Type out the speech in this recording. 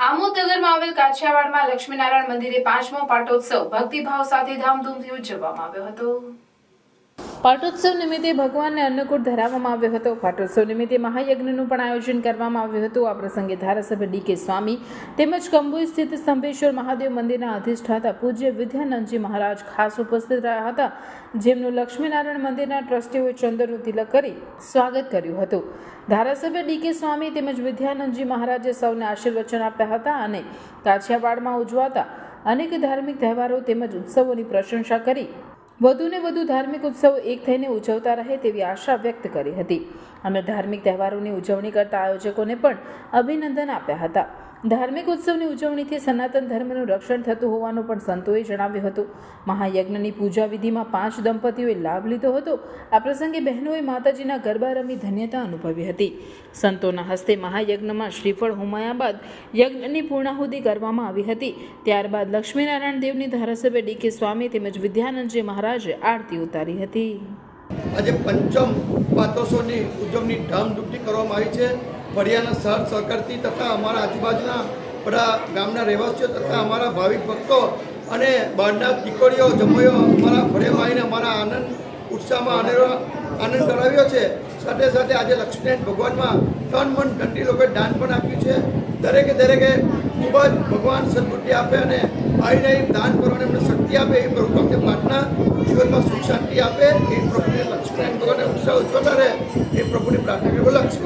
આમોદ નગરમાં આવેલ કાછિયાવાડમાં લક્ષ્મીનારાયણ મંદિરે 5મો પાટોત્સવ ભક્તિભાવ સાથે ધામધૂમથી ઉજવવામાં આવ્યો હતો। પાટોત્સવ નિમિત્તે ભગવાનને અન્નકૂટ ધરાવવામાં આવ્યો હતો। પાટોત્સવ નિમિત્તે મહાયજ્ઞનું પણ આયોજન કરવામાં આવ્યું હતું। આ પ્રસંગે ધારાસભ્ય ડી.કે. સ્વામી તેમજ કંબોઈ સ્થિત સ્તંભેશ્વર મહાદેવ મંદિરના અધિષ્ઠાતા પૂજ્ય વિદ્યાનંદજી મહારાજ ખાસ ઉપસ્થિત રહ્યા હતા, જેમનું લક્ષ્મીનારાયણ મંદિરના ટ્રસ્ટીઓએ ચંદનનું તિલક કરી સ્વાગત કર્યું હતું। ધારાસભ્ય ડી.કે. સ્વામી તેમજ વિદ્યાનંદજી મહારાજે સૌને આશીર્વચન આપ્યા હતા અને કાછિયાવાડમાં ઉજવાતા અનેક ધાર્મિક તહેવારો તેમજ ઉત્સવોની પ્રશંસા કરી વધુને વધુ ધાર્મિક ઉત્સવો એક થઈને ઉજવતા રહે તેવી આશા વ્યક્ત કરી હતી અને ધાર્મિક તહેવારોની ઉજવણી કરતા આયોજકોને પણ અભિનંદન આપ્યા હતા। ધાર્મિક ઉત્સવની ઉજવણીથી સનાતન ધર્મનું રક્ષણ થતું હોવાનું પણ સંતોએ જણાવ્યું હતું। મહાયજ્ઞની પૂજા વિધિમાં 5 દંપતીઓએ લાભ લીધો હતો। આ પ્રસંગે બહેનોએ માતાજીના ગરબા રમી ધન્યતા અનુભવી હતી। સંતોના હસ્તે મહાયજ્ઞમાં શ્રીફળ હોમાયા બાદ યજ્ઞની પૂર્ણાહુતિ કરવામાં આવી હતી। ત્યારબાદ લક્ષ્મીનારાયણ દેવની ધારાસભ્ય ડી.કે. સ્વામી તેમજ વિદ્યાનંદજી મહારાજે આરતી ઉતારી હતી। આજે પંચમ પાટોત્સવની ઉજવણી ધામધૂમથી કરવામાં આવી છે। ફળિયાના સહર સહકારથી તથા અમારા આજુબાજુના બધા ગામના રહેવાસીઓ તથા અમારા ભાવિક ભક્તો અને બહારના દીકરીઓ જમોયો અમારા ફળિયામાં આવીને અમારા આનંદ ઉત્સાહમાં આનંદ કરાવ્યો છે। સાથે સાથે આજે લક્ષ્મીનારાયણ ભગવાનમાં તન મન ધનથી લોકોએ દાન પણ આપ્યું છે। દરેકે ખૂબ જ ભગવાન સદબુદ્ધિ આપે અને આવીને દાન કરવાની એમને શક્તિ આપે એ પ્રભુ ભક્તિ પ્રાર્થના, જીવનમાં સુખ શાંતિ આપે એ પ્રભુને લક્ષ્મીનારાયણ ભગવાનને ઉત્સાહ ઉજ્જવળ રહે એ પ્રભુની પ્રાર્થના કરી લક્ષ્મી।